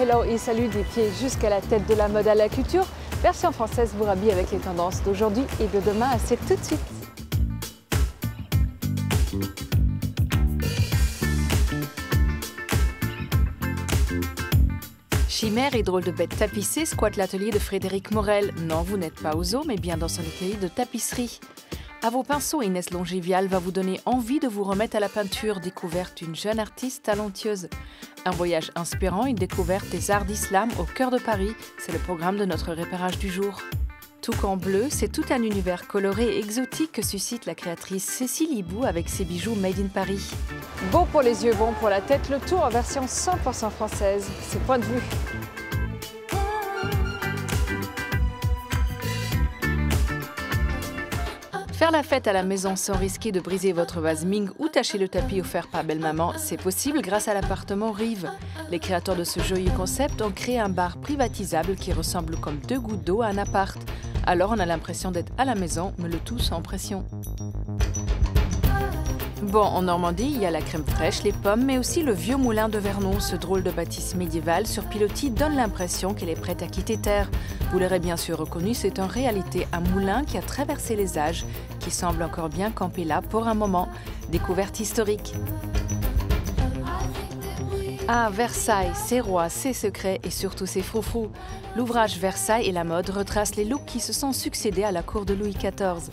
hello et salut des pieds jusqu'à la tête de la mode à la couture. Version française vous rhabille avec les tendances d'aujourd'hui et de demain. C'est tout de suite. Chimère et drôle de bête tapissée squatte l'atelier de Frédéric Morel. Non, vous n'êtes pas au zoo, mais bien dans son atelier de tapisserie. À vos pinceaux, Inès Longivial va vous donner envie de vous remettre à la peinture, découverte d'une jeune artiste talentueuse. Un voyage inspirant, une découverte des arts d'islam au cœur de Paris, c'est le programme de notre repérage du jour. Toucan bleu, c'est tout un univers coloré et exotique que suscite la créatrice Cécile Hibou avec ses bijoux Made in Paris. Beau pour les yeux, bon pour la tête, le tout en version 100% française. C'est point de vue. Faire la fête à la maison sans risquer de briser votre vase Ming ou tâcher le tapis offert par belle-maman, c'est possible grâce à l'appartement Rive. Les créateurs de ce joyeux concept ont créé un bar privatisable qui ressemble comme deux gouttes d'eau à un appart. Alors on a l'impression d'être à la maison, mais le tout sans pression. Bon, en Normandie, il y a la crème fraîche, les pommes, mais aussi le vieux moulin de Vernon. Ce drôle de bâtisse médiévale sur pilotis donne l'impression qu'elle est prête à quitter terre. Vous l'aurez bien sûr reconnu, c'est en réalité un moulin qui a traversé les âges, qui semble encore bien camper là pour un moment. Découverte historique. Ah, Versailles, ses rois, ses secrets et surtout ses froufrous. L'ouvrage Versailles et la mode retrace les looks qui se sont succédés à la cour de Louis XIV.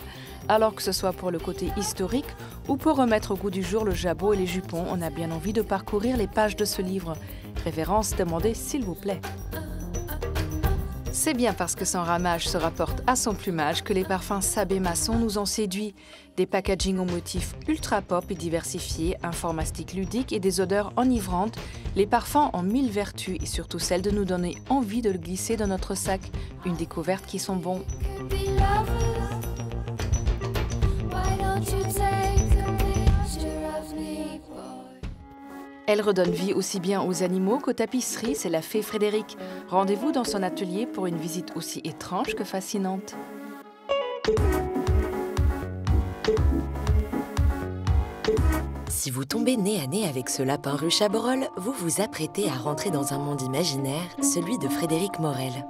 Alors que ce soit pour le côté historique ou pour remettre au goût du jour le jabot et les jupons, on a bien envie de parcourir les pages de ce livre. Référence demandée s'il vous plaît. C'est bien parce que son ramage se rapporte à son plumage que les parfums Sabé Masson nous ont séduits. Des packagings aux motifs ultra pop et diversifiés, un formastique ludique et des odeurs enivrantes, les parfums ont 1000 vertus et surtout celle de nous donner envie de le glisser dans notre sac. Une découverte qui sont bons. Elle redonne vie aussi bien aux animaux qu'aux tapisseries, c'est la fée Frédéric. Rendez-vous dans son atelier pour une visite aussi étrange que fascinante. Si vous tombez nez à nez avec ce lapin ruche à Brol, vous vous apprêtez à rentrer dans un monde imaginaire, celui de Frédéric Morel.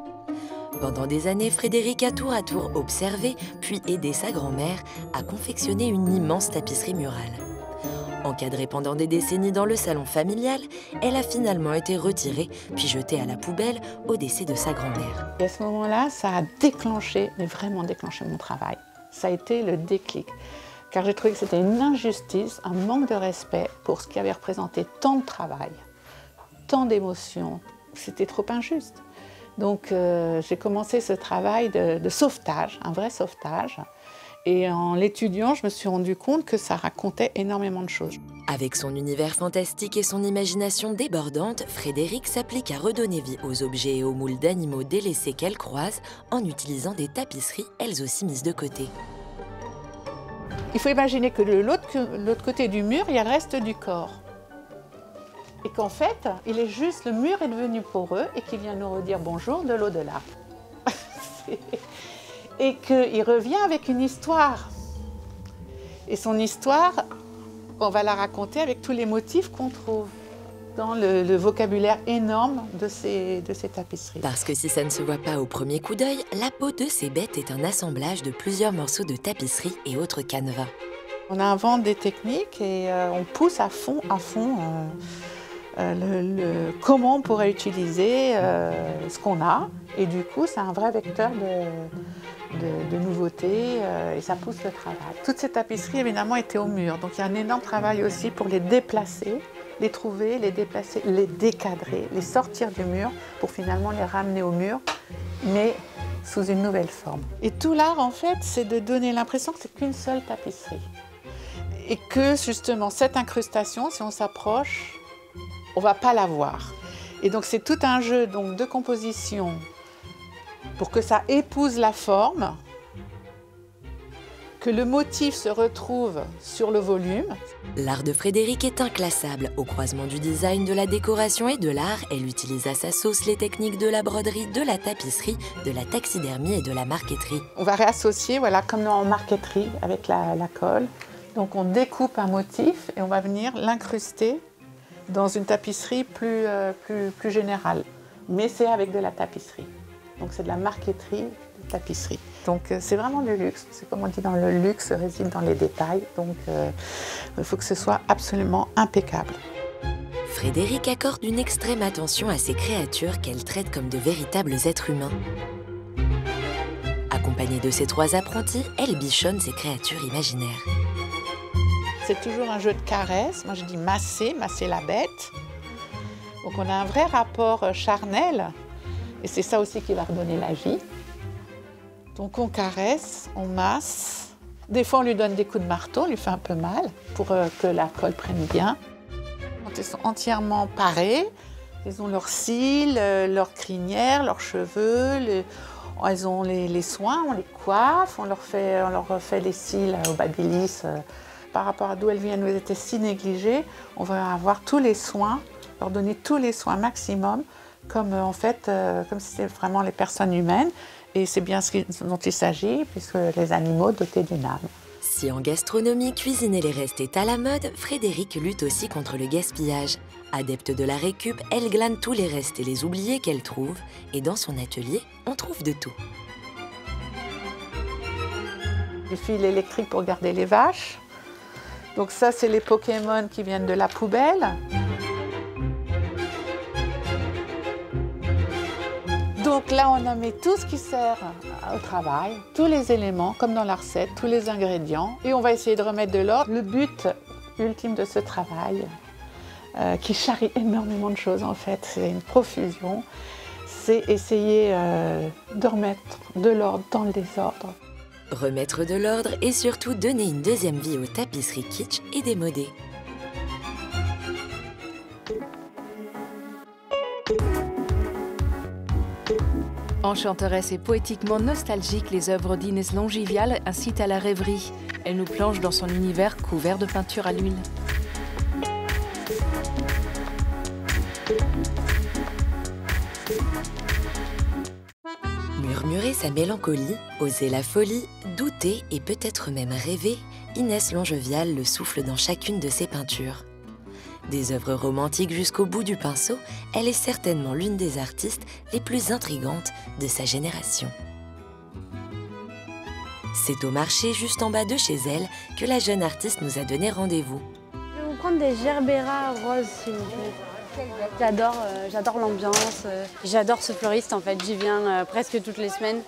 Pendant des années, Frédéric a tour à tour observé, puis aidé sa grand-mère à confectionner une immense tapisserie murale. Encadrée pendant des décennies dans le salon familial, elle a finalement été retirée, puis jetée à la poubelle au décès de sa grand-mère. Et à ce moment-là, ça a déclenché, mais vraiment déclenché mon travail. Ça a été le déclic, car j'ai trouvé que c'était une injustice, un manque de respect pour ce qui avait représenté tant de travail, tant d'émotions. C'était trop injuste. Donc j'ai commencé ce travail de sauvetage, un vrai sauvetage. Et en l'étudiant, je me suis rendu compte que ça racontait énormément de choses. Avec son univers fantastique et son imagination débordante, Frédéric s'applique à redonner vie aux objets et aux moules d'animaux délaissés qu'elle croise en utilisant des tapisseries, elles aussi mises de côté. Il faut imaginer que de l'autre côté du mur, il y a le reste du corps. Et qu'en fait, le mur est devenu poreux et qu'il vient nous redire bonjour de l'au-delà. Et qu'il revient avec une histoire. Et son histoire, on va la raconter avec tous les motifs qu'on trouve dans le vocabulaire énorme de ces tapisseries. Parce que si ça ne se voit pas au premier coup d'œil, la peau de ces bêtes est un assemblage de plusieurs morceaux de tapisserie et autres canevas. On invente des techniques et on pousse à fond comment on pourrait utiliser ce qu'on a. Et du coup, c'est un vrai vecteur de nouveautés et ça pousse le travail. Toutes ces tapisseries, évidemment, étaient au mur. Donc, il y a un énorme travail aussi pour les déplacer, les trouver, les déplacer, les décadrer, les sortir du mur pour finalement les ramener au mur, mais sous une nouvelle forme. Et tout l'art, en fait, c'est de donner l'impression que c'est qu'une seule tapisserie. Et que, justement, cette incrustation, si on s'approche, on ne va pas la voir. Et donc, c'est tout un jeu donc, de composition pour que ça épouse la forme, que le motif se retrouve sur le volume. L'art de Frédéric est inclassable. Au croisement du design, de la décoration et de l'art, elle utilise à sa sauce les techniques de la broderie, de la tapisserie, de la taxidermie et de la marqueterie. On va réassocier, voilà, comme en marqueterie, avec la colle. Donc on découpe un motif et on va venir l'incruster dans une tapisserie plus générale. mais c'est avec de la tapisserie. Donc c'est de la marqueterie de tapisserie. Donc c'est vraiment du luxe. C'est comme on dit, dans le luxe réside dans les détails. Donc il faut que ce soit absolument impeccable. Frédérique accorde une extrême attention à ces créatures qu'elle traite comme de véritables êtres humains. Accompagnée de ses 3 apprentis, elle bichonne ces créatures imaginaires. C'est toujours un jeu de caresse. Moi je dis masser, masser la bête. Donc on a un vrai rapport charnel. Et c'est ça aussi qui va redonner la vie. Donc on caresse, on masse. Des fois on lui donne des coups de marteau, on lui fait un peu mal pour que la colle prenne bien. Quand ils sont entièrement parés, ils ont leurs cils, leurs crinières, leurs cheveux. Elles ont les soins, on les coiffe, on leur refait les cils au babyliss. Par rapport à d'où elles viennent, elles étaient si négligées, on va avoir tous les soins, leur donner tous les soins maximum, comme en fait, comme si c'était vraiment les personnes humaines. Et c'est bien ce dont il s'agit, puisque les animaux dotés d'une âme. Si en gastronomie, cuisiner les restes est à la mode, Frédérique lutte aussi contre le gaspillage. Adepte de la récup, elle glane tous les restes et les oubliés qu'elle trouve. Et dans son atelier, on trouve de tout. Des fils électriques pour garder les vaches. Donc ça, c'est les Pokémon qui viennent de la poubelle. Donc là, on a mis tout ce qui sert au travail, tous les éléments, comme dans la recette, tous les ingrédients. Et on va essayer de remettre de l'ordre. Le but ultime de ce travail, qui charrie énormément de choses en fait, c'est une profusion, c'est essayer de remettre de l'ordre dans le désordre. Remettre de l'ordre et surtout donner une deuxième vie aux tapisseries kitsch et démodées. Enchanteresse et poétiquement nostalgique, les œuvres d'Inès Longivial incitent à la rêverie. Elle nous plonge dans son univers couvert de peinture à l'huile. Murmurer sa mélancolie, oser la folie, douter et peut-être même rêver, Inès Longivial le souffle dans chacune de ses peintures. Des œuvres romantiques jusqu'au bout du pinceau, elle est certainement l'une des artistes les plus intrigantes de sa génération. C'est au marché juste en bas de chez elle que la jeune artiste nous a donné rendez-vous. Je vais vous prendre des gerbera roses, s'il vous plaît. J'adore l'ambiance, j'adore ce fleuriste en fait, j'y viens presque toutes les semaines.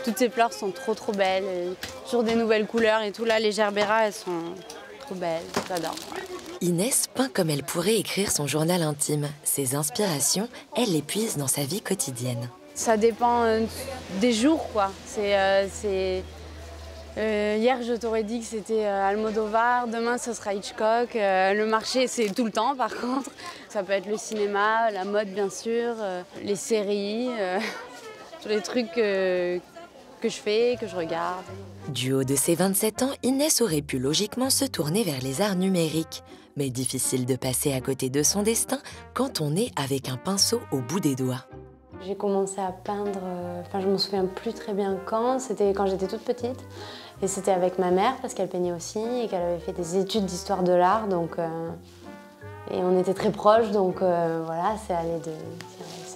Toutes ces fleurs sont trop belles, toujours des nouvelles couleurs et tout. Là, les gerbera, elles sont trop belles, j'adore. Inès peint comme elle pourrait écrire son journal intime. Ses inspirations, elle les puise dans sa vie quotidienne. Ça dépend des jours, quoi. Hier, je t'aurais dit que c'était Almodovar, demain, ce sera Hitchcock. Le marché, c'est tout le temps, par contre. Ça peut être le cinéma, la mode, bien sûr, les séries, tous les trucs que je fais, que je regarde. Du haut de ses 27 ans, Inès aurait pu logiquement se tourner vers les arts numériques. Mais difficile de passer à côté de son destin quand on est avec un pinceau au bout des doigts. J'ai commencé à peindre, je me souviens plus très bien quand, c'était quand j'étais toute petite. Et c'était avec ma mère parce qu'elle peignait aussi et qu'elle avait fait des études d'histoire de l'art. Et on était très proches, donc voilà, ça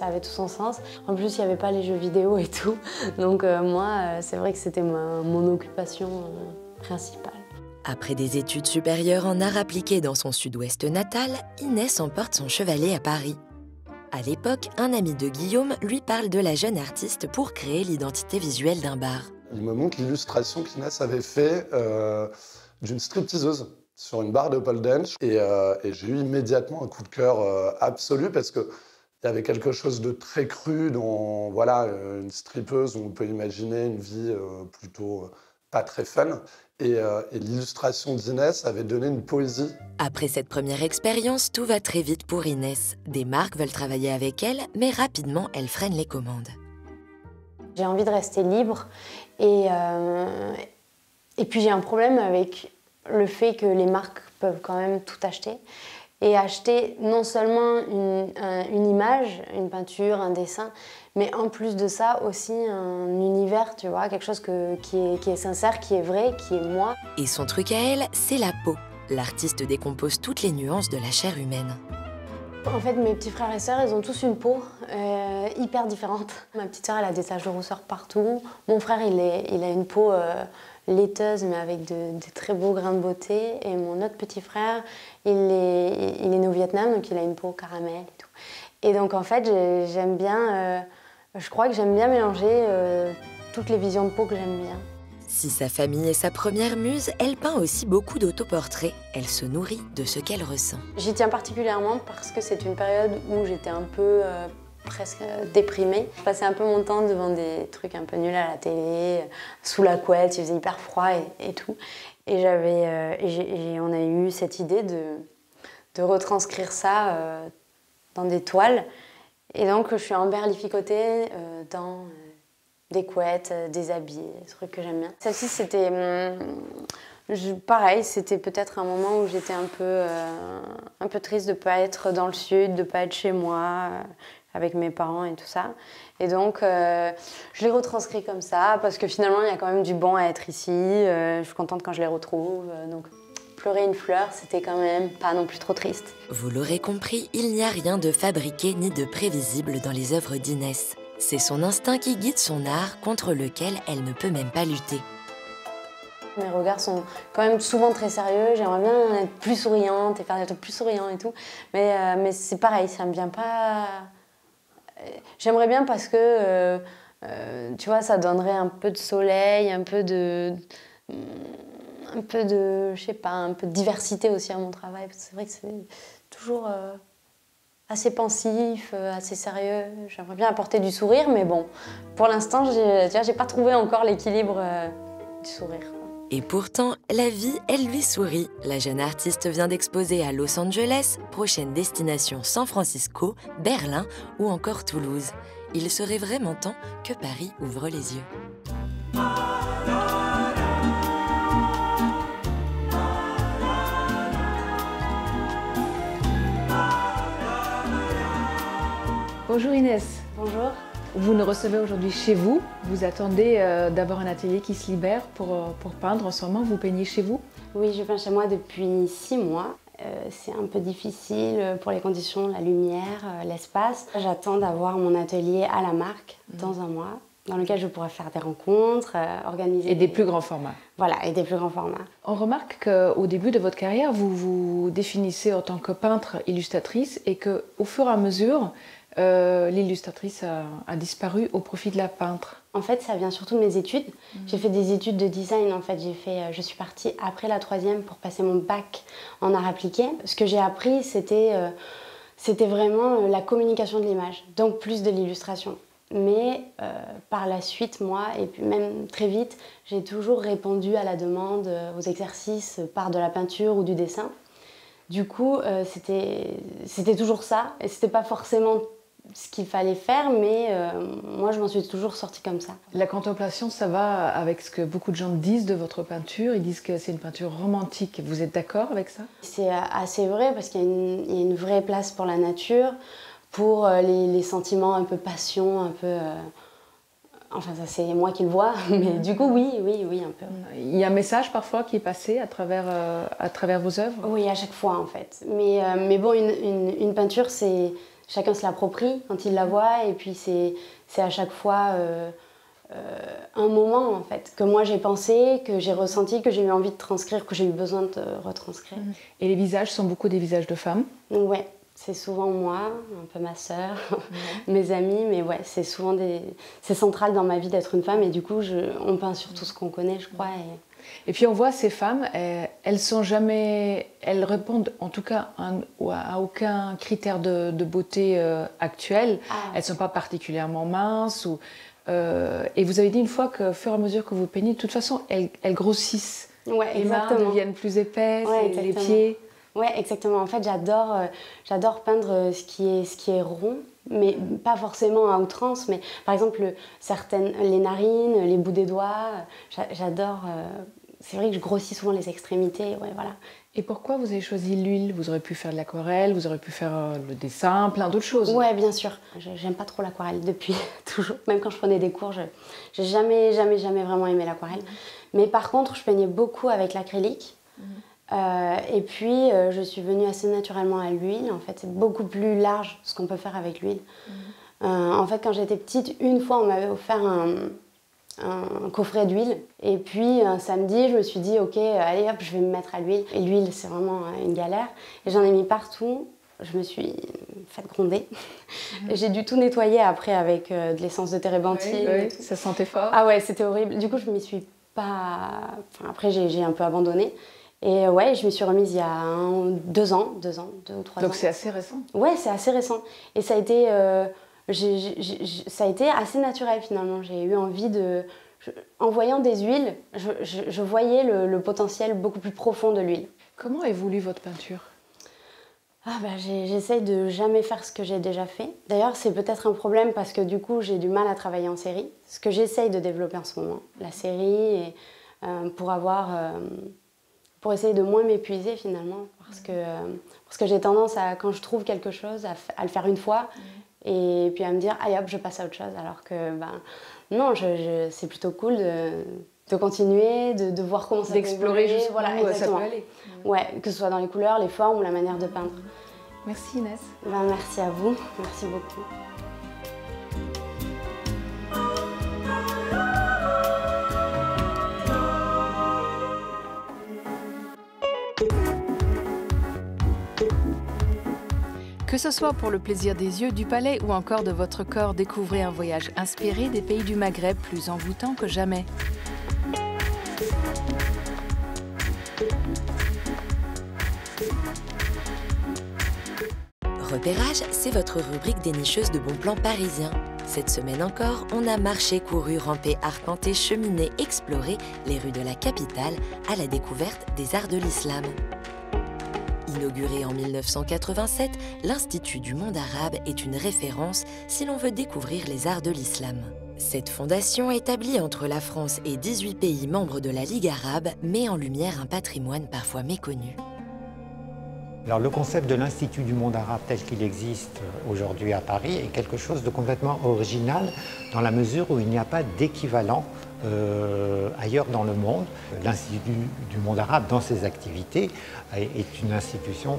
avait tout son sens. En plus, il n'y avait pas les jeux vidéo et tout. Donc moi, c'est vrai que c'était mon occupation principale. Après des études supérieures en art appliqué dans son sud-ouest natal, Inès emporte son chevalet à Paris. À l'époque, un ami de Guillaume lui parle de la jeune artiste pour créer l'identité visuelle d'un bar. Il me montre l'illustration qu'Inès avait fait d'une stripteaseuse sur une barre de pole dance. Et j'ai eu immédiatement un coup de cœur absolu parce qu'il y avait quelque chose de très cru dans voilà, une strippeuse où on peut imaginer une vie plutôt pas très fun. Et l'illustration d'Inès avait donné une poésie. Après cette première expérience, tout va très vite pour Inès. Des marques veulent travailler avec elle, mais rapidement, elle freine les commandes. J'ai envie de rester libre et puis j'ai un problème avec le fait que les marques peuvent quand même tout acheter. Et acheter non seulement une image, une peinture, un dessin, mais en plus de ça aussi un univers, tu vois, quelque chose qui est sincère, qui est vrai, qui est moi. Et son truc à elle, c'est la peau. L'artiste décompose toutes les nuances de la chair humaine. En fait, mes petits frères et sœurs, ils ont tous une peau hyper différente. Ma petite sœur, elle a des taches de rousseur partout. Mon frère, il a une peau laiteuse, mais avec des très beaux grains de beauté. Et mon autre petit frère, il est né au Vietnam, donc il a une peau caramel et tout. Et donc, en fait, j'aime bien... je crois que j'aime bien mélanger toutes les visions de peau que j'aime bien. Si sa famille est sa première muse, elle peint aussi beaucoup d'autoportraits. Elle se nourrit de ce qu'elle ressent. J'y tiens particulièrement parce que c'est une période où j'étais un peu presque déprimée. Je passais un peu mon temps devant des trucs un peu nuls à la télé, sous la couette, il faisait hyper froid et tout. Et on a eu cette idée de retranscrire ça dans des toiles. Et donc je suis emberlificotée dans... des couettes, des habits, des trucs que j'aime bien. Celle-ci, c'était... pareil, c'était peut-être un moment où j'étais un peu triste de ne pas être dans le sud, de ne pas être chez moi, avec mes parents et tout ça. Et donc, je l'ai retranscrit comme ça, parce que finalement, il y a quand même du bon à être ici. Je suis contente quand je les retrouve. Donc, pleurer une fleur, c'était quand même pas non plus trop triste. Vous l'aurez compris, il n'y a rien de fabriqué ni de prévisible dans les œuvres d'Inès. C'est son instinct qui guide son art, contre lequel elle ne peut même pas lutter. Mes regards sont quand même souvent très sérieux. J'aimerais bien être plus souriante et faire des trucs plus souriants et tout. Mais c'est pareil, ça me vient pas... J'aimerais bien parce que, tu vois, ça donnerait un peu de soleil, un peu de, je sais pas, un peu de diversité aussi à mon travail. C'est vrai que c'est toujours... assez pensif, assez sérieux. J'aimerais bien apporter du sourire, mais bon, pour l'instant, j'ai pas trouvé encore l'équilibre du sourire. Et pourtant, la vie, elle lui sourit. La jeune artiste vient d'exposer à Los Angeles, prochaine destination San Francisco, Berlin ou encore Toulouse. Il serait vraiment temps que Paris ouvre les yeux. Bonjour Inès. Bonjour. Vous nous recevez aujourd'hui chez vous. Vous attendez d'avoir un atelier qui se libère pour peindre. En ce moment, vous peignez chez vous? Oui, je peins chez moi depuis 6 mois. C'est un peu difficile pour les conditions, la lumière, l'espace. J'attends d'avoir mon atelier à la marque dans un mois, dans lequel je pourrai faire des rencontres, organiser... Et des plus grands formats. Voilà, et des plus grands formats. On remarque qu'au début de votre carrière, vous vous définissez en tant que peintre illustratrice et qu'au fur et à mesure, l'illustratrice a disparu au profit de la peintre. En fait, ça vient surtout de mes études. J'ai fait des études de design. En fait, je suis partie après la 3e pour passer mon bac en art appliqué. Ce que j'ai appris, c'était vraiment la communication de l'image, donc plus de l'illustration. Mais par la suite, moi, et puis même très vite, j'ai toujours répondu à la demande, aux exercices par de la peinture ou du dessin. Du coup, c'était toujours ça. Et c'était pas forcément ce qu'il fallait faire, mais moi, je m'en suis toujours sortie comme ça. La contemplation, ça va avec ce que beaucoup de gens disent de votre peinture. Ils disent que c'est une peinture romantique. Vous êtes d'accord avec ça? C'est assez vrai, parce qu'il y a une vraie place pour la nature, pour les sentiments un peu passion, un peu... Enfin, ça, c'est moi qui le vois, mais du coup, oui, un peu. Il y a un message parfois qui est passé à travers vos œuvres? Oui, à chaque fois, en fait. Mais bon, une peinture, chacun se l'approprie quand il la voit, et puis c'est à chaque fois un moment, en fait, que moi j'ai pensé, que j'ai ressenti, que j'ai eu envie de transcrire, que j'ai eu besoin de retranscrire. Et les visages sont beaucoup des visages de femmes? Ouais. C'est souvent moi, un peu ma sœur, mes amis, mais ouais, c'est souvent c'est central dans ma vie d'être une femme, et du coup, on peint sur tout ce qu'on connaît, je crois. Et puis on voit ces femmes, elles répondent en tout cas à aucun critère de beauté actuel. Elles ne sont pas particulièrement minces. Et vous avez dit une fois qu'au fur et à mesure que vous peignez, de toute façon, elles grossissent. Ouais, les mains deviennent plus épaisses, ouais, les pieds. Oui, exactement. En fait, j'adore peindre ce qui est rond, mais pas forcément à outrance. Mais par exemple, les narines, les bouts des doigts, j'adore. C'est vrai que je grossis souvent les extrémités. Ouais, voilà. Et pourquoi vous avez choisi l'huile? Vous aurez pu faire de l'aquarelle, vous aurez pu faire le dessin, plein d'autres choses. Oui, bien sûr. J'aime pas trop l'aquarelle depuis toujours. Même quand je prenais des cours, j'ai jamais vraiment aimé l'aquarelle. Mais par contre, je peignais beaucoup avec l'acrylique. Et puis, je suis venue assez naturellement à l'huile. En fait, c'est beaucoup plus large ce qu'on peut faire avec l'huile. En fait, quand j'étais petite, une fois, on m'avait offert un coffret d'huile. Et puis, un samedi, je me suis dit, ok, allez hop, je vais me mettre à l'huile. Et l'huile, c'est vraiment une galère. Et j'en ai mis partout. Je me suis faite gronder. Et j'ai dû tout nettoyer après avec de l'essence de térébenthine. Oui, ça sentait fort. Ah ouais, c'était horrible. Du coup, je m'y suis pas... Enfin, après, j'ai un peu abandonné. Et ouais, je me suis remise il y a 2 ans, 2 ou 3 ans. Donc c'est assez récent. Ouais, c'est assez récent. Et ça a été, ça a été assez naturel finalement. J'ai eu envie de... En voyant des huiles, je voyais le potentiel beaucoup plus profond de l'huile. Comment évolue votre peinture? J'essaye de jamais faire ce que j'ai déjà fait. D'ailleurs, c'est peut-être un problème parce que du coup, j'ai du mal à travailler en série. Ce que j'essaye de développer en ce moment, la série, et, pour essayer de moins m'épuiser finalement. Parce que j'ai tendance à, quand je trouve quelque chose, à le faire une fois et puis à me dire, ah hop, je passe à autre chose. Alors que, non, c'est plutôt cool de continuer, de voir comment ça peut d'explorer jusqu'où voilà, ça peut aller. Ouais, que ce soit dans les couleurs, les formes ou la manière de peindre. Merci Inès. Merci à vous, merci beaucoup. Que ce soit pour le plaisir des yeux, du palais ou encore de votre corps, découvrez un voyage inspiré des pays du Maghreb plus envoûtant que jamais. Repérage, c'est votre rubrique dénicheuse de bons plans parisiens. Cette semaine encore, on a marché, couru, rampé, arpenté, cheminé, exploré les rues de la capitale à la découverte des arts de l'islam. Inauguré en 1987, l'Institut du monde arabe est une référence si l'on veut découvrir les arts de l'islam. Cette fondation, établie entre la France et 18 pays membres de la Ligue arabe, met en lumière un patrimoine parfois méconnu. Alors, le concept de l'Institut du monde arabe tel qu'il existe aujourd'hui à Paris est quelque chose de complètement original dans la mesure où il n'y a pas d'équivalent ailleurs dans le monde. L'Institut du monde arabe, dans ses activités, est une institution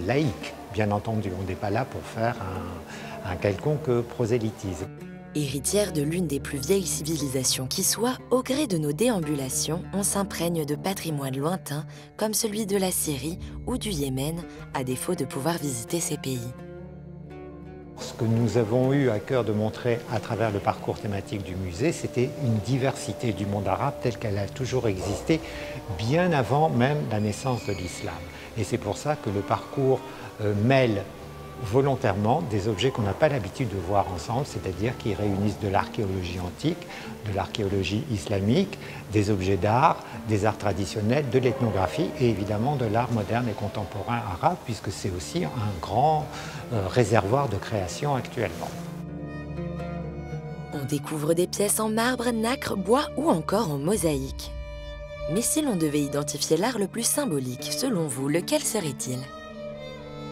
laïque. Bien entendu, on n'est pas là pour faire un quelconque prosélytisme. Héritière de l'une des plus vieilles civilisations qui soit, au gré de nos déambulations, on s'imprègne de patrimoine lointain comme celui de la Syrie ou du Yémen, à défaut de pouvoir visiter ces pays. Ce que nous avons eu à cœur de montrer à travers le parcours thématique du musée, c'était une diversité du monde arabe telle qu'elle a toujours existé, bien avant même la naissance de l'islam. Et c'est pour ça que le parcours mêle volontairement des objets qu'on n'a pas l'habitude de voir ensemble, c'est-à-dire qui réunissent de l'archéologie antique, de l'archéologie islamique, des objets d'art, des arts traditionnels, de l'ethnographie et évidemment de l'art moderne et contemporain arabe, puisque c'est aussi un grand réservoir de création actuellement. On découvre des pièces en marbre, nacre, bois ou encore en mosaïque. Mais si l'on devait identifier l'art le plus symbolique, selon vous, lequel serait-il ?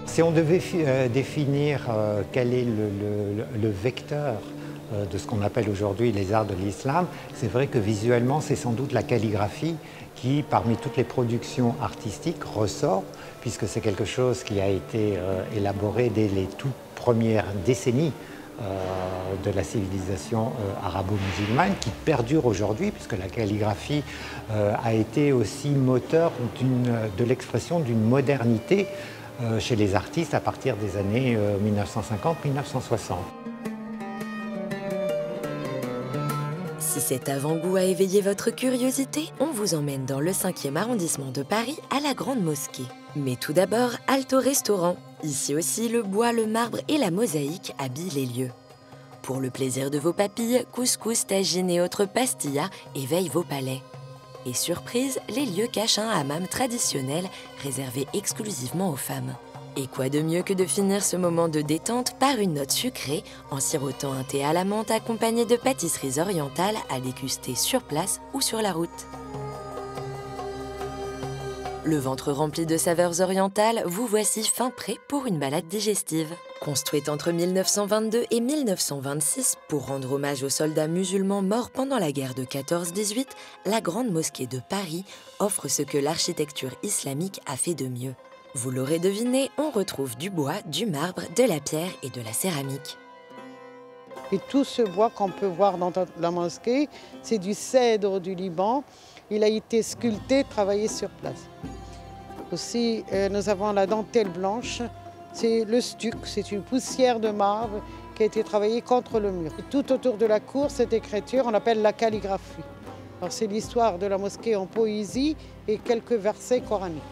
Si on devait définir quel est le vecteur de ce qu'on appelle aujourd'hui les arts de l'islam, c'est vrai que visuellement, c'est sans doute la calligraphie qui, parmi toutes les productions artistiques, ressort, puisque c'est quelque chose qui a été élaboré dès les toutes premières décennies de la civilisation arabo-musulmane, qui perdure aujourd'hui, puisque la calligraphie a été aussi moteur de l'expression d'une modernité chez les artistes à partir des années 1950-1960. Si cet avant-goût a éveillé votre curiosité, on vous emmène dans le 5e arrondissement de Paris, à la Grande Mosquée. Mais tout d'abord, Alto Restaurant. Ici aussi, le bois, le marbre et la mosaïque habillent les lieux. Pour le plaisir de vos papilles, couscous, tagine et autres pastillas éveillent vos palais. Et surprise, les lieux cachent un hammam traditionnel réservé exclusivement aux femmes. Et quoi de mieux que de finir ce moment de détente par une note sucrée en sirotant un thé à la menthe accompagné de pâtisseries orientales à déguster sur place ou sur la route. Le ventre rempli de saveurs orientales, vous voici fin prêt pour une balade digestive. Construite entre 1922 et 1926 pour rendre hommage aux soldats musulmans morts pendant la guerre de 14-18, la Grande Mosquée de Paris offre ce que l'architecture islamique a fait de mieux. Vous l'aurez deviné, on retrouve du bois, du marbre, de la pierre et de la céramique. Et tout ce bois qu'on peut voir dans la mosquée, c'est du cèdre du Liban. Il a été sculpté, travaillé sur place. Aussi, nous avons la dentelle blanche. C'est le stuc, c'est une poussière de marbre qui a été travaillée contre le mur. Et tout autour de la cour, cette écriture, on l'appelle la calligraphie. Alors c'est l'histoire de la mosquée en poésie et quelques versets coraniques.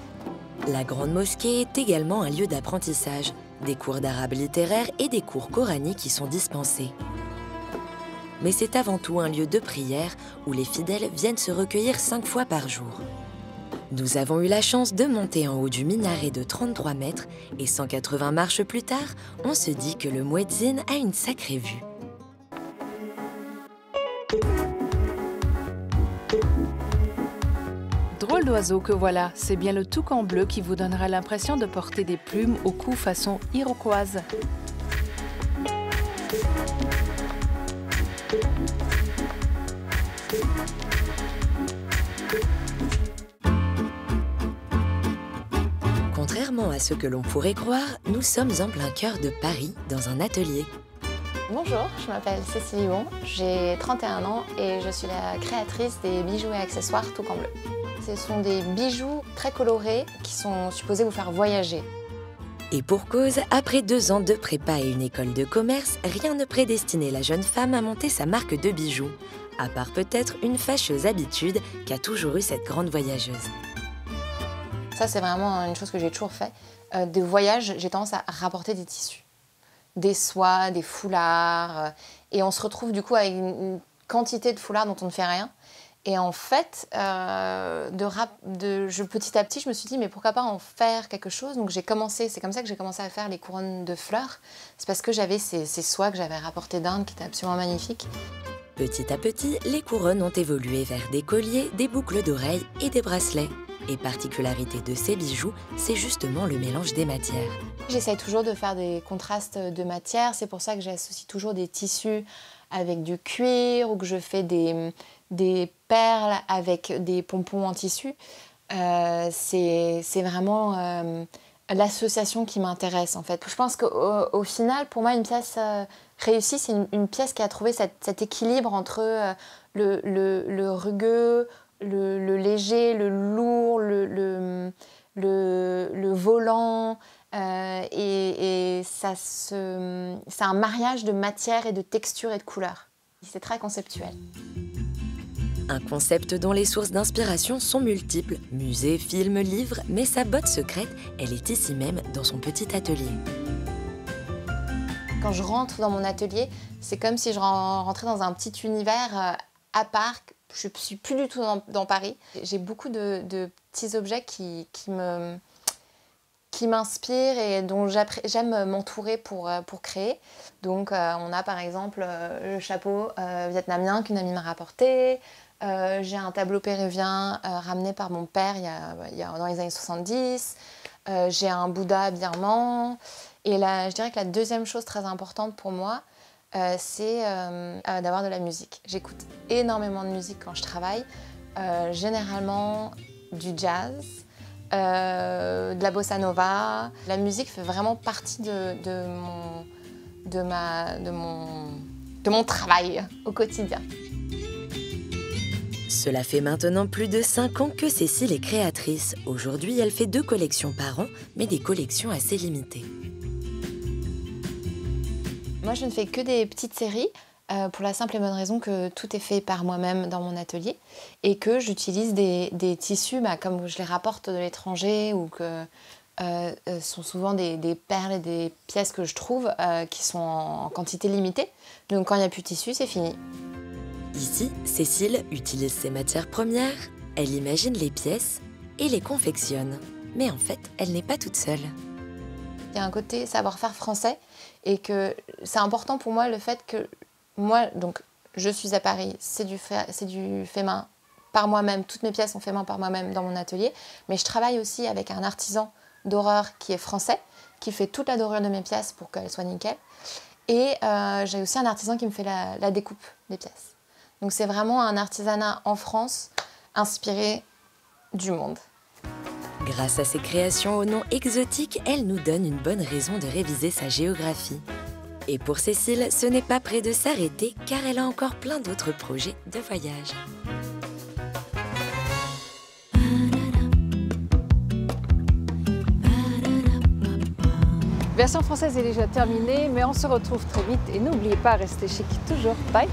La Grande Mosquée est également un lieu d'apprentissage. Des cours d'arabe littéraire et des cours coraniques y sont dispensés. Mais c'est avant tout un lieu de prière où les fidèles viennent se recueillir 5 fois par jour. Nous avons eu la chance de monter en haut du minaret de 33 mètres et 180 marches plus tard, on se dit que le muezzin a une sacrée vue. Drôle d'oiseau que voilà, c'est bien le toucan bleu qui vous donnera l'impression de porter des plumes au cou façon iroquoise. Contrairement à ce que l'on pourrait croire, nous sommes en plein cœur de Paris, dans un atelier. Bonjour, je m'appelle Cécilie Huon, j'ai 31 ans et je suis la créatrice des bijoux et accessoires Toucan Bleu. Ce sont des bijoux très colorés qui sont supposés vous faire voyager. Et pour cause, après 2 ans de prépa et une école de commerce, rien ne prédestinait la jeune femme à monter sa marque de bijoux, à part peut-être une fâcheuse habitude qu'a toujours eu cette grande voyageuse. Ça, c'est vraiment une chose que j'ai toujours fait. Des voyages, j'ai tendance à rapporter des tissus. Des soies, des foulards. Et on se retrouve du coup avec une quantité de foulards dont on ne fait rien. Et en fait, petit à petit, je me suis dit, mais pourquoi pas en faire quelque chose? Donc c'est comme ça que j'ai commencé à faire les couronnes de fleurs. C'est parce que j'avais ces soies que j'avais rapportées d'Inde, qui étaient absolument magnifiques. Petit à petit, les couronnes ont évolué vers des colliers, des boucles d'oreilles et des bracelets. Et particularité de ces bijoux, c'est justement le mélange des matières. J'essaye toujours de faire des contrastes de matières, c'est pour ça que j'associe toujours des tissus avec du cuir ou que je fais des perles avec des pompons en tissu. C'est vraiment l'association qui m'intéresse en fait. Je pense qu'au final, pour moi, une pièce réussie, c'est une pièce qui a trouvé cet équilibre entre le rugueux, le léger, le lourd, le volant. Et c'est un mariage de matière et de texture et de couleurs. C'est très conceptuel. Un concept dont les sources d'inspiration sont multiples. Musées, films, livres, mais sa botte secrète, elle est ici même, dans son petit atelier. Quand je rentre dans mon atelier, c'est comme si je rentrais dans un petit univers à part. Je ne suis plus du tout dans Paris. J'ai beaucoup de petits objets qui m'inspirent et dont j'aime m'entourer pour créer. Donc on a par exemple le chapeau vietnamien qu'une amie m'a rapporté. J'ai un tableau péruvien ramené par mon père dans les années 70. J'ai un Bouddha birman. Et là, je dirais que la deuxième chose très importante pour moi, c'est d'avoir de la musique. J'écoute énormément de musique quand je travaille, généralement du jazz, de la bossa nova. La musique fait vraiment partie de mon travail au quotidien. Cela fait maintenant plus de 5 ans que Cécile est créatrice. Aujourd'hui, elle fait 2 collections par an, mais des collections assez limitées. Moi, je ne fais que des petites séries pour la simple et bonne raison que tout est fait par moi-même dans mon atelier et que j'utilise des tissus comme je les rapporte de l'étranger ou que sont souvent des perles et des pièces que je trouve qui sont en quantité limitée. Donc quand il n'y a plus de tissu, c'est fini. Ici, Cécile utilise ses matières premières, elle imagine les pièces et les confectionne. Mais en fait, elle n'est pas toute seule. Il y a un côté savoir-faire français et que c'est important pour moi le fait que moi, donc, je suis à Paris, c'est du fait main par moi-même, toutes mes pièces sont fait main par moi-même dans mon atelier, mais je travaille aussi avec un artisan d'horreur qui est français, qui fait toute la dorure de mes pièces pour qu'elles soient nickel. Et j'ai aussi un artisan qui me fait la découpe des pièces. Donc c'est vraiment un artisanat en France inspiré du monde. Grâce à ses créations au nom exotique, elle nous donne une bonne raison de réviser sa géographie. Et pour Cécile, ce n'est pas près de s'arrêter car elle a encore plein d'autres projets de voyage. Version française est déjà terminée, mais on se retrouve très vite et n'oubliez pas, restez chic toujours. Bye!